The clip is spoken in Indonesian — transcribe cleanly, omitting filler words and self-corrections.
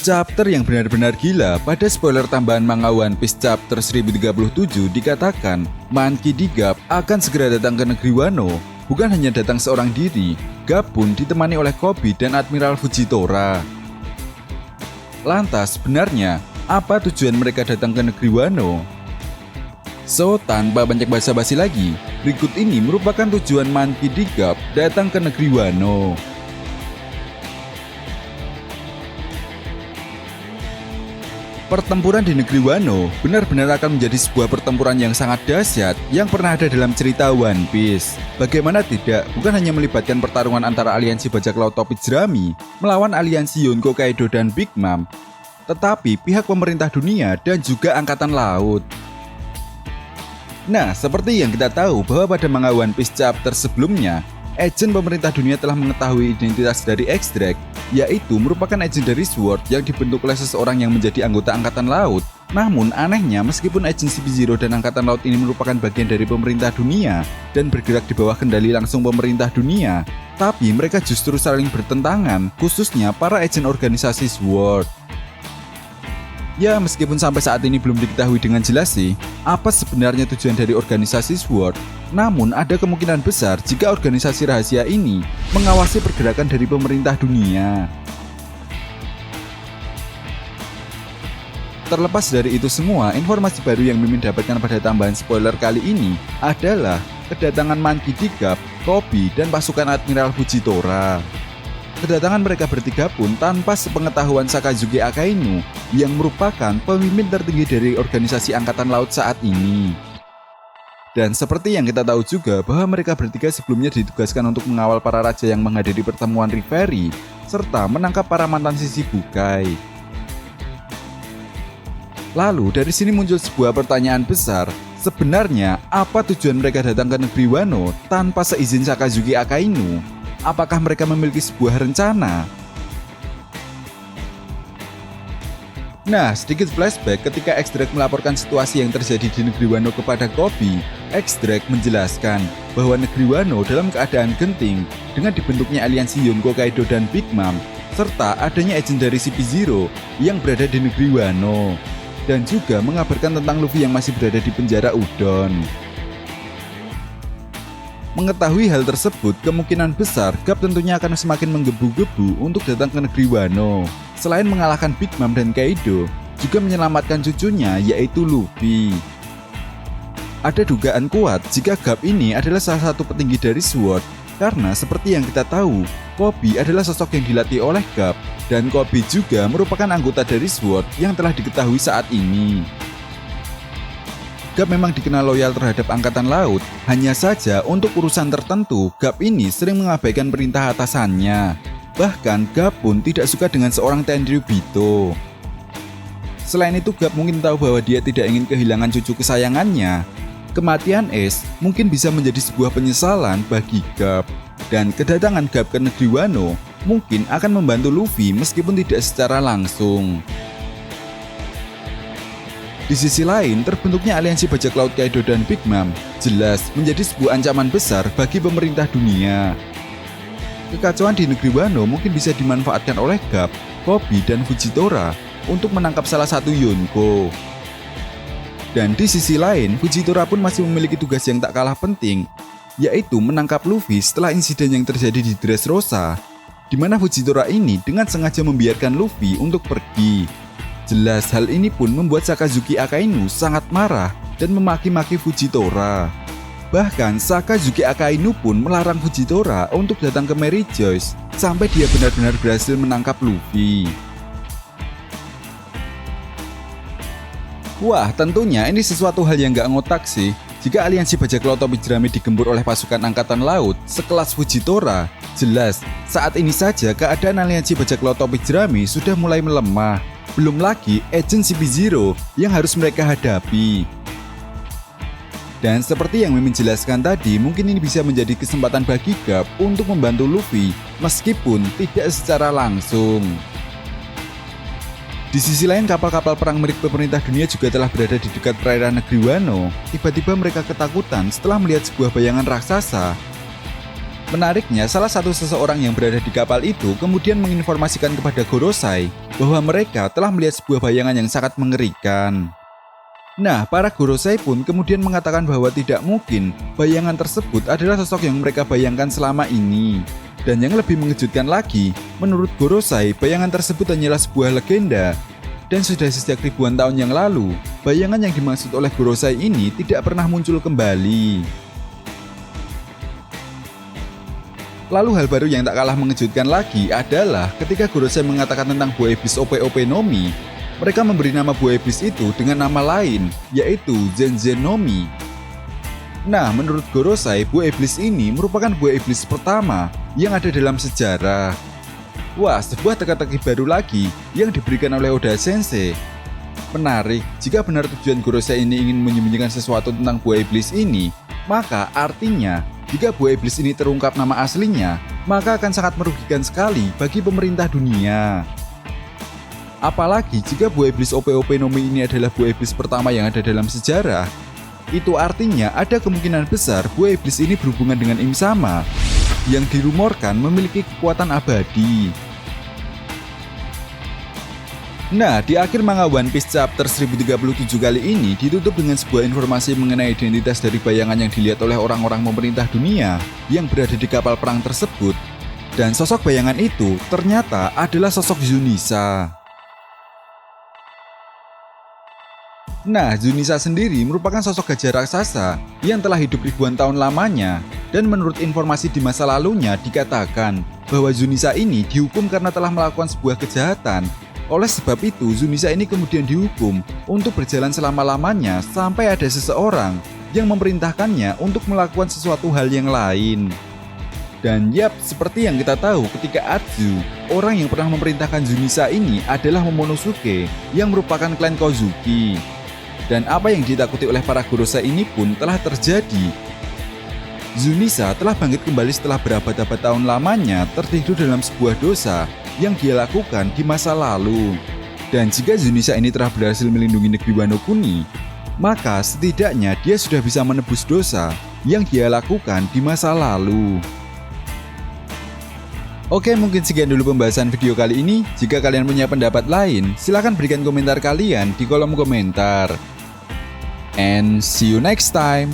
Chapter yang benar-benar gila. Pada spoiler tambahan manga One Piece chapter 1037 dikatakan Monkey D. Garp akan segera datang ke negeri Wano. Bukan hanya datang seorang diri, Garp pun ditemani oleh Koby dan Admiral Fujitora. Lantas sebenarnya apa tujuan mereka datang ke negeri Wano? So, tanpa banyak basa-basi lagi, berikut ini merupakan tujuan Monkey D. Garp datang ke negeri Wano. Pertempuran di negeri Wano benar-benar akan menjadi sebuah pertempuran yang sangat dahsyat yang pernah ada dalam cerita One Piece. Bagaimana tidak, bukan hanya melibatkan pertarungan antara aliansi bajak laut topi jerami melawan aliansi Yonko Kaido dan Big Mom, tetapi pihak pemerintah dunia dan juga angkatan laut. Nah, seperti yang kita tahu bahwa pada manga One Piece chapter sebelumnya, agen pemerintah dunia telah mengetahui identitas dari X-Drake, yaitu merupakan agen dari Sword yang dibentuk oleh seseorang yang menjadi anggota Angkatan Laut. Namun anehnya, meskipun agen CP0 dan Angkatan Laut ini merupakan bagian dari pemerintah dunia dan bergerak di bawah kendali langsung pemerintah dunia, tapi mereka justru saling bertentangan, khususnya para agen organisasi Sword. Ya, meskipun sampai saat ini belum diketahui dengan jelas sih apa sebenarnya tujuan dari organisasi Sword, namun ada kemungkinan besar jika organisasi rahasia ini mengawasi pergerakan dari pemerintah dunia. Terlepas dari itu semua, informasi baru yang Mimin dapatkan pada tambahan spoiler kali ini adalah kedatangan Monkey D. Garp, Koby, dan pasukan Admiral Fujitora. Kedatangan mereka bertiga pun tanpa sepengetahuan Sakazuki Akainu yang merupakan pemimpin tertinggi dari organisasi Angkatan Laut saat ini. Dan seperti yang kita tahu juga bahwa mereka bertiga sebelumnya ditugaskan untuk mengawal para raja yang menghadiri pertemuan Reverie serta menangkap para mantan Shichibukai. Lalu dari sini muncul sebuah pertanyaan besar, sebenarnya apa tujuan mereka datang ke negeri Wano tanpa seizin Sakazuki Akainu? Apakah mereka memiliki sebuah rencana? Nah, sedikit flashback ketika X-Drake melaporkan situasi yang terjadi di negeri Wano kepada Koby. X-Drake menjelaskan bahwa negeri Wano dalam keadaan genting dengan dibentuknya aliansi Yonko Kaido dan Big Mom, serta adanya agen dari CP0 yang berada di negeri Wano, dan juga mengabarkan tentang Luffy yang masih berada di penjara Udon. Mengetahui hal tersebut, kemungkinan besar Garp tentunya akan semakin menggebu-gebu untuk datang ke negeri Wano. Selain mengalahkan Big Mom dan Kaido, juga menyelamatkan cucunya yaitu Luffy. Ada dugaan kuat jika Garp ini adalah salah satu petinggi dari Sword, karena seperti yang kita tahu, Koby adalah sosok yang dilatih oleh Garp, dan Koby juga merupakan anggota dari Sword yang telah diketahui saat ini. Garp memang dikenal loyal terhadap Angkatan Laut, hanya saja untuk urusan tertentu, Garp ini sering mengabaikan perintah atasannya. Bahkan Garp pun tidak suka dengan seorang Tenryubito. Selain itu, Garp mungkin tahu bahwa dia tidak ingin kehilangan cucu kesayangannya. Kematian Ace mungkin bisa menjadi sebuah penyesalan bagi Garp. Dan kedatangan Garp ke negeri Wano mungkin akan membantu Luffy meskipun tidak secara langsung. Di sisi lain, terbentuknya aliansi bajak laut Kaido dan Big Mom jelas menjadi sebuah ancaman besar bagi pemerintah dunia. Kekacauan di negeri Wano mungkin bisa dimanfaatkan oleh Garp, Koby, dan Fujitora untuk menangkap salah satu Yonko. Dan di sisi lain, Fujitora pun masih memiliki tugas yang tak kalah penting, yaitu menangkap Luffy setelah insiden yang terjadi di Dressrosa, di mana Fujitora ini dengan sengaja membiarkan Luffy untuk pergi. Jelas hal ini pun membuat Sakazuki Akainu sangat marah dan memaki-maki Fujitora. Bahkan Sakazuki Akainu pun melarang Fujitora untuk datang ke Mary Joyce sampai dia benar-benar berhasil menangkap Luffy. Wah, tentunya ini sesuatu hal yang gak ngotak sih. Jika aliansi bajak laut topi jerami digempur oleh pasukan Angkatan Laut sekelas Fujitora, jelas saat ini saja keadaan aliansi bajak laut topi jerami sudah mulai melemah. Belum lagi agen CP0 yang harus mereka hadapi. Dan seperti yang Mimin jelaskan tadi, mungkin ini bisa menjadi kesempatan bagi Garp untuk membantu Luffy meskipun tidak secara langsung. Di sisi lain, kapal-kapal perang milik pemerintah dunia juga telah berada di dekat perairan negeri Wano. Tiba-tiba mereka ketakutan setelah melihat sebuah bayangan raksasa. Menariknya, salah satu seseorang yang berada di kapal itu kemudian menginformasikan kepada Gorosei bahwa mereka telah melihat sebuah bayangan yang sangat mengerikan. Nah, para Gorosei pun kemudian mengatakan bahwa tidak mungkin bayangan tersebut adalah sosok yang mereka bayangkan selama ini. Dan yang lebih mengejutkan lagi, menurut Gorosei, bayangan tersebut hanyalah sebuah legenda. Dan sudah sejak ribuan tahun yang lalu, bayangan yang dimaksud oleh Gorosei ini tidak pernah muncul kembali. Lalu hal baru yang tak kalah mengejutkan lagi adalah ketika Gorosei mengatakan tentang buah iblis Ope-Ope no Mi, mereka memberi nama buah iblis itu dengan nama lain, yaitu Zenzen no Mi. Nah, menurut Gorosei, buah iblis ini merupakan buah iblis pertama yang ada dalam sejarah. Wah, sebuah teka-teki baru lagi yang diberikan oleh Oda Sensei. Menarik, jika benar tujuan Gorosei ini ingin menyembunyikan sesuatu tentang buah iblis ini, maka artinya jika buah iblis ini terungkap nama aslinya, maka akan sangat merugikan sekali bagi pemerintah dunia. Apalagi jika buah iblis Ope-Ope no Mi ini adalah buah iblis pertama yang ada dalam sejarah, itu artinya ada kemungkinan besar buah iblis ini berhubungan dengan Im Sama yang dirumorkan memiliki kekuatan abadi. Nah, di akhir manga One Piece chapter 1037 kali ini ditutup dengan sebuah informasi mengenai identitas dari bayangan yang dilihat oleh orang-orang pemerintah dunia yang berada di kapal perang tersebut. Dan sosok bayangan itu ternyata adalah sosok Zunisa. Nah, Zunisa sendiri merupakan sosok gajah raksasa yang telah hidup ribuan tahun lamanya, dan menurut informasi di masa lalunya dikatakan bahwa Zunisa ini dihukum karena telah melakukan sebuah kejahatan. Oleh sebab itu, Zunisa ini kemudian dihukum untuk berjalan selama-lamanya sampai ada seseorang yang memerintahkannya untuk melakukan sesuatu hal yang lain. Dan yap, seperti yang kita tahu ketika Atsu, orang yang pernah memerintahkan Zunisa ini adalah Momonosuke yang merupakan klan Kozuki. Dan apa yang ditakuti oleh para Gorosei ini pun telah terjadi. Zunisa telah bangkit kembali setelah berabad-abad tahun lamanya tertidur dalam sebuah dosa yang dia lakukan di masa lalu. Dan jika Zunisa ini telah berhasil melindungi negeri Wano Kuni, maka setidaknya dia sudah bisa menebus dosa yang dia lakukan di masa lalu. Oke, mungkin sekian dulu pembahasan video kali ini. Jika kalian punya pendapat lain, silahkan berikan komentar kalian di kolom komentar. And see you next time.